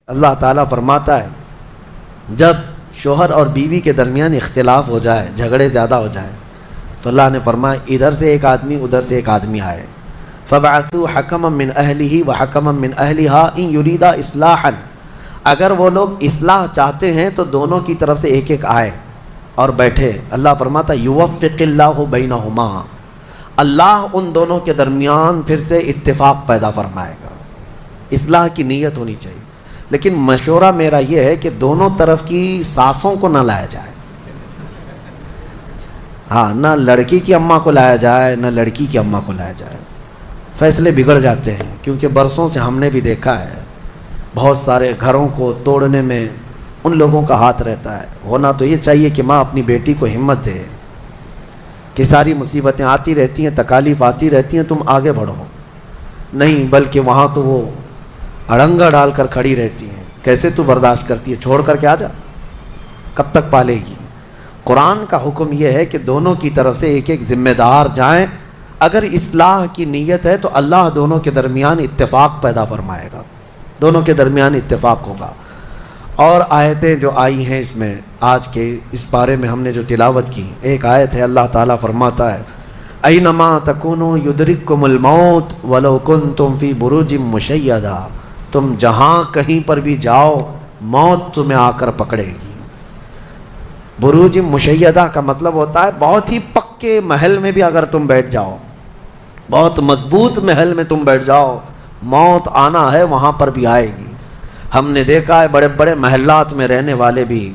اللہ تعالیٰ فرماتا ہے جب شوہر اور بیوی کے درمیان اختلاف ہو جائے، جھگڑے زیادہ ہو جائے، تو اللہ نے فرمایا ادھر سے ایک آدمی ادھر سے ایک آدمی آئے، فَبَعَثُوا حَكَمًا مِّنْ أَهْلِهِ وَحَكَمًا مِّنْ أَهْلِهَا إِن يُرِيدَا إِصْلَاحًا، اگر وہ لوگ اصلاح چاہتے ہیں تو دونوں کی طرف سے ایک ایک آئے اور بیٹھے۔ اللہ فرماتا يُوَفِّقِ اللَّهُ بَيْنَهُمَا، اللہ ان دونوں کے درمیان پھر سے اتفاق پیدا فرمائے گا۔ اصلاح کی نیت ہونی چاہیے، لیکن مشورہ میرا یہ ہے کہ دونوں طرف کی ساسوں کو نہ لایا جائے، ہاں، نہ لڑکی کی اماں کو لایا جائے نہ لڑکی کی اماں کو لایا جائے، فیصلے بگڑ جاتے ہیں۔ کیونکہ برسوں سے ہم نے بھی دیکھا ہے بہت سارے گھروں کو توڑنے میں ان لوگوں کا ہاتھ رہتا ہے۔ ہونا تو یہ چاہیے کہ ماں اپنی بیٹی کو ہمت دے کہ ساری مصیبتیں آتی رہتی ہیں، تکالیف آتی رہتی ہیں، تم آگے بڑھو، نہیں بلکہ وہاں تو وہ اڑنگا ڈال کر کھڑی رہتی ہیں، کیسے تو برداشت کرتی ہے، چھوڑ کر کے آ جا، کب تک پالے گی۔ قرآن کا حکم یہ ہے کہ دونوں کی طرف سے ایک ایک ذمہ دار جائیں، اگر اصلاح کی نیت ہے تو اللہ دونوں کے درمیان اتفاق پیدا فرمائے گا، دونوں کے درمیان اتفاق ہوگا۔ اور آیتیں جو آئی ہیں اس میں آج کے اس بارے میں ہم نے جو تلاوت کی، ایک آیت ہے اللہ تعالیٰ فرماتا ہے اینما تکونوا یدرککم الموت ولو کنتم فی بروج مشیدہ، تم جہاں کہیں پر بھی جاؤ موت تمہیں آ کر پکڑے گی۔ بروج مشیدہ کا مطلب ہوتا ہے بہت ہی پکے محل میں بھی اگر تم بیٹھ جاؤ، بہت مضبوط محل میں تم بیٹھ جاؤ، موت آنا ہے وہاں پر بھی آئے گی۔ ہم نے دیکھا ہے بڑے بڑے محلات میں رہنے والے بھی،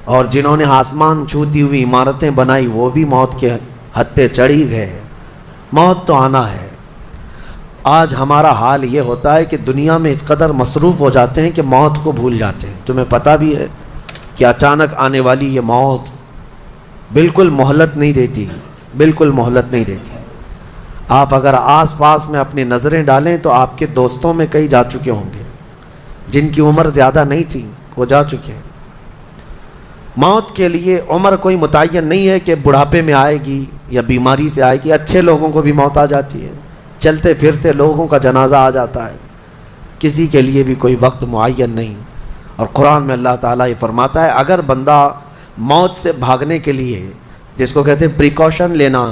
اور جنہوں نے آسمان چھوتی ہوئی عمارتیں بنائی وہ بھی موت کے ہتھے چڑھی گئے، موت تو آنا ہے۔ آج ہمارا حال یہ ہوتا ہے کہ دنیا میں اس قدر مصروف ہو جاتے ہیں کہ موت کو بھول جاتے ہیں۔ تمہیں پتہ بھی ہے کہ اچانک آنے والی یہ موت بالکل مہلت نہیں دیتی، بالکل مہلت نہیں دیتی۔ آپ اگر آس پاس میں اپنی نظریں ڈالیں تو آپ کے دوستوں میں کئی جا چکے ہوں گے، جن کی عمر زیادہ نہیں تھی وہ جا چکے ہیں۔ موت کے لیے عمر کوئی متعین نہیں ہے کہ بڑھاپے میں آئے گی یا بیماری سے آئے گی، اچھے لوگوں کو بھی موت آ جاتی ہے، چلتے پھرتے لوگوں کا جنازہ آ جاتا ہے، کسی کے لیے بھی کوئی وقت معین نہیں۔ اور قرآن میں اللہ تعالیٰ یہ فرماتا ہے اگر بندہ موت سے بھاگنے کے لیے، جس کو کہتے ہیں پریکاشن لینا،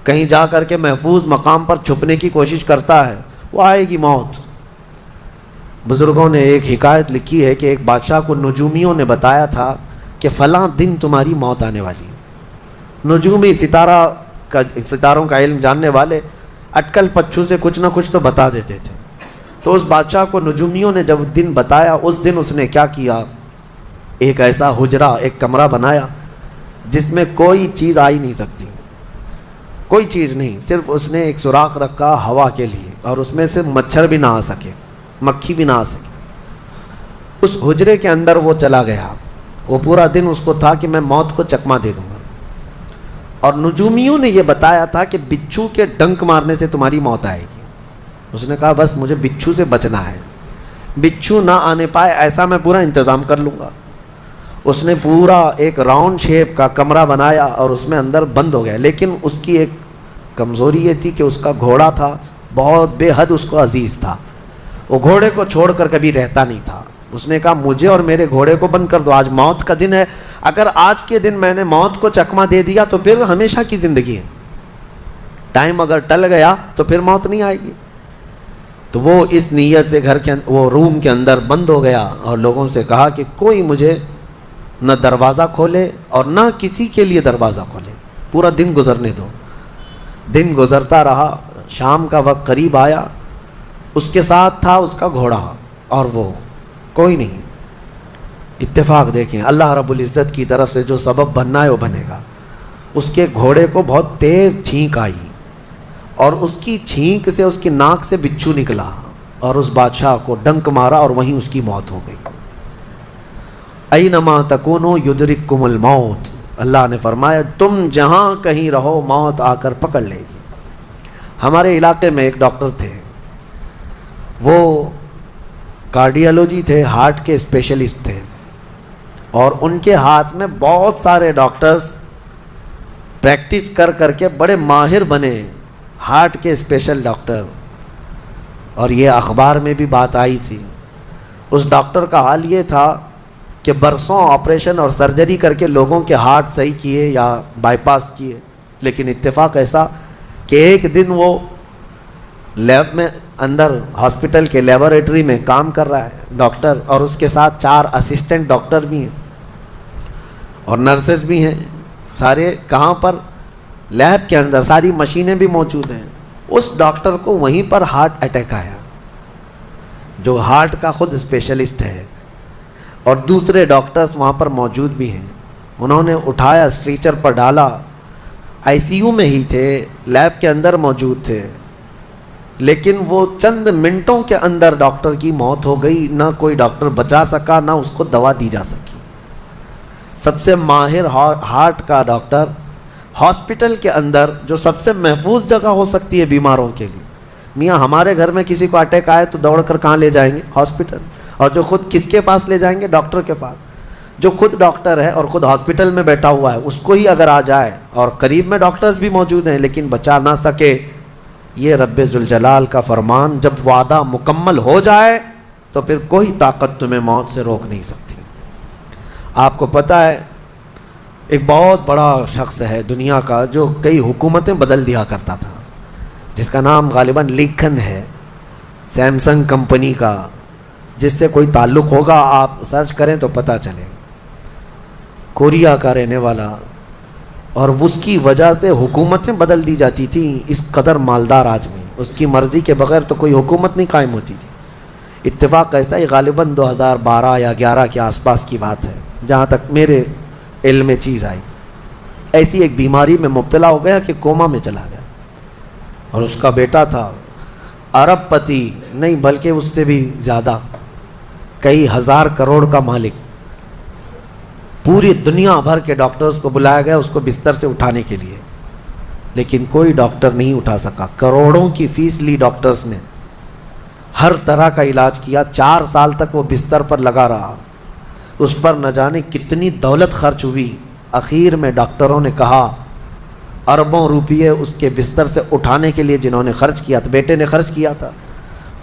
کہیں جا کر کے محفوظ مقام پر چھپنے کی کوشش کرتا ہے، وہ آئے گی موت۔ بزرگوں نے ایک حکایت لکھی ہے کہ ایک بادشاہ کو نجومیوں نے بتایا تھا کہ فلاں دن تمہاری موت آنے والی ہے۔ نجومی ستاروں کا علم جاننے والے اٹکل پچھو سے کچھ نہ کچھ تو بتا دیتے تھے۔ تو اس بادشاہ کو نجومیوں نے جب دن بتایا، اس دن اس نے کیا کیا، ایک ایسا حجرہ، ایک کمرہ بنایا جس میں کوئی چیز آ ہی نہیں سکتی، کوئی چیز نہیں، صرف اس نے ایک سوراخ رکھا ہوا کے لیے، اور اس میں سے مچھر بھی نہ آ سکے، مکھی بھی نہ آ سکے۔ اس حجرے کے اندر وہ چلا گیا، وہ پورا دن اس کو تھا کہ میں موت کو چکما دے دوں گا۔ اور نجومیوں نے یہ بتایا تھا کہ بچھو کے ڈنک مارنے سے تمہاری موت آئے گی۔ اس نے کہا بس مجھے بچھو سے بچنا ہے، بچھو نہ آنے پائے ایسا میں پورا انتظام کر لوں گا۔ اس نے پورا ایک راؤنڈ شیپ کا کمرہ بنایا اور اس میں اندر بند ہو گیا، لیکن اس کی ایک کمزوری یہ تھی کہ اس کا گھوڑا تھا، بہت بے حد اس کو عزیز تھا، وہ گھوڑے کو چھوڑ کر کبھی رہتا نہیں تھا۔ اس نے کہا مجھے اور میرے گھوڑے کو بند کر دو، آج موت کا دن ہے، اگر آج کے دن میں نے موت کو چکما دے دیا تو پھر ہمیشہ کی زندگی ہے، ٹائم اگر ٹل گیا تو پھر موت نہیں آئے گی۔ تو وہ اس نیت سے وہ روم کے اندر بند ہو گیا اور لوگوں سے کہا کہ کوئی مجھے نہ دروازہ کھولے اور نہ کسی کے لیے دروازہ کھولے، پورا دن گزرنے دو۔ دن گزرتا رہا، شام کا وقت قریب آیا، اس کے ساتھ تھا اس کا گھوڑا اور وہ کوئی نہیں۔ اتفاق دیکھیں، اللہ رب العزت کی طرف سے جو سبب بننا ہے وہ بنے گا۔ اس کے گھوڑے کو بہت تیز چھینک آئی اور اس کی چھینک سے اس کی ناک سے بچھو نکلا اور اس بادشاہ کو ڈنک مارا اور وہیں اس کی موت ہو گئی۔ اینما تکونوا یدرککم الموت، اللہ نے فرمایا تم جہاں کہیں رہو موت آ کر پکڑ لے گی۔ ہمارے علاقے میں ایک ڈاکٹر تھے، وہ کارڈیالوجی تھے، ہارٹ کے اسپیشلسٹ تھے، اور ان کے ہاتھ میں بہت سارے ڈاکٹرز پریکٹس کر کر کے بڑے ماہر بنے، ہارٹ کے اسپیشل ڈاکٹر۔ اور یہ اخبار میں بھی بات آئی تھی، اس ڈاکٹر کا حال یہ تھا کہ برسوں آپریشن اور سرجری کر کے لوگوں کے ہارٹ صحیح کیے یا بائی پاس کیے، لیکن اتفاق ایسا کہ ایک دن وہ لیب میں اندر ہاسپٹل کے لیبارٹری میں کام کر رہا ہے ڈاکٹر، اور اس کے ساتھ 4 اسسٹنٹ ڈاکٹر بھی ہیں اور نرسز بھی ہیں، سارے کہاں پر؟ لیب کے اندر، ساری مشینیں بھی موجود ہیں۔ اس ڈاکٹر کو وہیں پر ہارٹ اٹیک آیا، جو ہارٹ کا خود اسپیشلسٹ ہے، اور دوسرے ڈاکٹرز وہاں پر موجود بھی ہیں۔ انہوں نے اٹھایا، اسٹریچر پر ڈالا، آئی سی یو میں ہی تھے، لیب کے اندر موجود تھے، لیکن وہ چند منٹوں کے اندر ڈاکٹر کی موت ہو گئی۔ نہ کوئی ڈاکٹر بچا سکا، نہ اس کو دوا دی جا سکی۔ سب سے ماہر ہارٹ کا ڈاکٹر ہاسپٹل کے اندر، جو سب سے محفوظ جگہ ہو سکتی ہے بیماروں کے لیے۔ میاں ہمارے گھر میں کسی کو اٹیک آئے تو دوڑ کر کہاں لے جائیں گے؟ ہاسپٹل۔ اور جو خود کس کے پاس لے جائیں گے؟ ڈاکٹر کے پاس۔ جو خود ڈاکٹر ہے اور خود ہاسپٹل میں بیٹھا ہوا ہے، اس کو ہی اگر آ جائے، اور قریب میں ڈاکٹرز بھی موجود ہیں لیکن بچا نہ سکے، یہ رب ذوالجلال کا فرمان، جب وعدہ مکمل ہو جائے تو پھر کوئی طاقت تمہیں موت سے روک نہیں سکتی۔ آپ کو پتہ ہے ایک بہت بڑا شخص ہے دنیا کا جو کئی حکومتیں بدل دیا کرتا تھا، جس کا نام غالباً لیکن ہے، سیمسنگ کمپنی کا، جس سے کوئی تعلق ہوگا آپ سرچ کریں تو پتہ چلے، کوریا کا رہنے والا، اور اس کی وجہ سے حکومتیں بدل دی جاتی تھیں۔ اس قدر مالدار آدمی، اس کی مرضی کے بغیر تو کوئی حکومت نہیں قائم ہوتی تھی۔ اتفاق ایسا ہی غالباً 2012 یا 11 کے آس پاس کی بات ہے، جہاں تک میرے علم میں چیز آئی، ایسی ایک بیماری میں مبتلا ہو گیا کہ کوما میں چلا گیا، اور اس کا بیٹا تھا ارب پتی، نہیں بلکہ اس سے بھی زیادہ، کئی ہزار کروڑ کا مالک۔ پوری دنیا بھر کے ڈاکٹرز کو بلایا گیا اس کو بستر سے اٹھانے کے لیے، لیکن کوئی ڈاکٹر نہیں اٹھا سکا۔ کروڑوں کی فیس لی ڈاکٹرز نے، ہر طرح کا علاج کیا، 4 سال تک وہ بستر پر لگا رہا، اس پر نہ جانے کتنی دولت خرچ ہوئی۔ اخیر میں ڈاکٹروں نے کہا، اربوں روپیے اس کے بستر سے اٹھانے کے لیے جنہوں نے خرچ کیا تھا، بیٹے نے خرچ کیا تھا،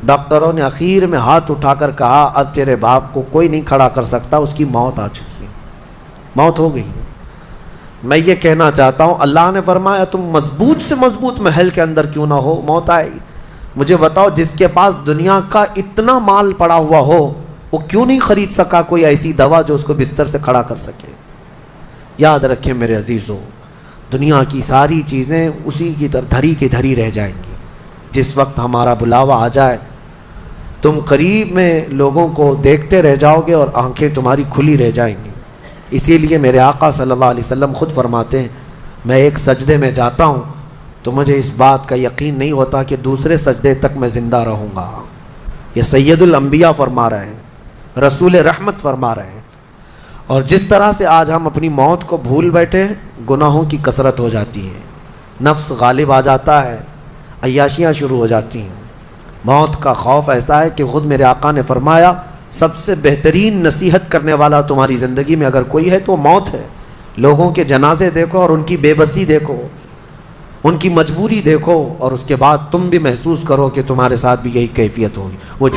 ڈاکٹروں نے اخیر میں ہاتھ اٹھا کر کہا، اب تیرے باپ کو کوئی نہیں کھڑا کر سکتا، اس کی موت آ چکی ہے، موت ہو گئی۔ میں یہ کہنا چاہتا ہوں، اللہ نے فرمایا تم مضبوط سے مضبوط محل کے اندر کیوں نہ ہو، موت آئے گی۔ مجھے بتاؤ، جس کے پاس دنیا کا اتنا مال پڑا ہوا ہو، وہ کیوں نہیں خرید سکا کوئی ایسی دوا جو اس کو بستر سے کھڑا کر سکے؟ یاد رکھیں میرے عزیزوں، دنیا کی ساری چیزیں اسی کی طرح دھری کی دھری رہ جائیں گی۔ جس وقت ہمارا بلاوا آ جائے، تم قریب میں لوگوں کو دیکھتے رہ جاؤ گے اور آنکھیں تمہاری کھلی رہ جائیں گی۔ اسی لیے میرے آقا صلی اللہ علیہ وسلم خود فرماتے ہیں، میں ایک سجدے میں جاتا ہوں تو مجھے اس بات کا یقین نہیں ہوتا کہ دوسرے سجدے تک میں زندہ رہوں گا۔ یہ سید الانبیاء فرما رہے ہیں، رسول رحمت فرما رہے ہیں۔ اور جس طرح سے آج ہم اپنی موت کو بھول بیٹھے ہیں، گناہوں کی کثرت ہو جاتی ہے، نفس غالب آ جاتا ہے، عیاشیاں شروع ہو جاتی ہیں۔ موت کا خوف ایسا ہے کہ خود میرے آقا نے فرمایا، سب سے بہترین نصیحت کرنے والا تمہاری زندگی میں اگر کوئی ہے تو وہ موت ہے۔ لوگوں کے جنازے دیکھو اور ان کی بے بسی دیکھو، ان کی مجبوری دیکھو، اور اس کے بعد تم بھی محسوس کرو کہ تمہارے ساتھ بھی یہی کیفیت ہوگی۔ وہ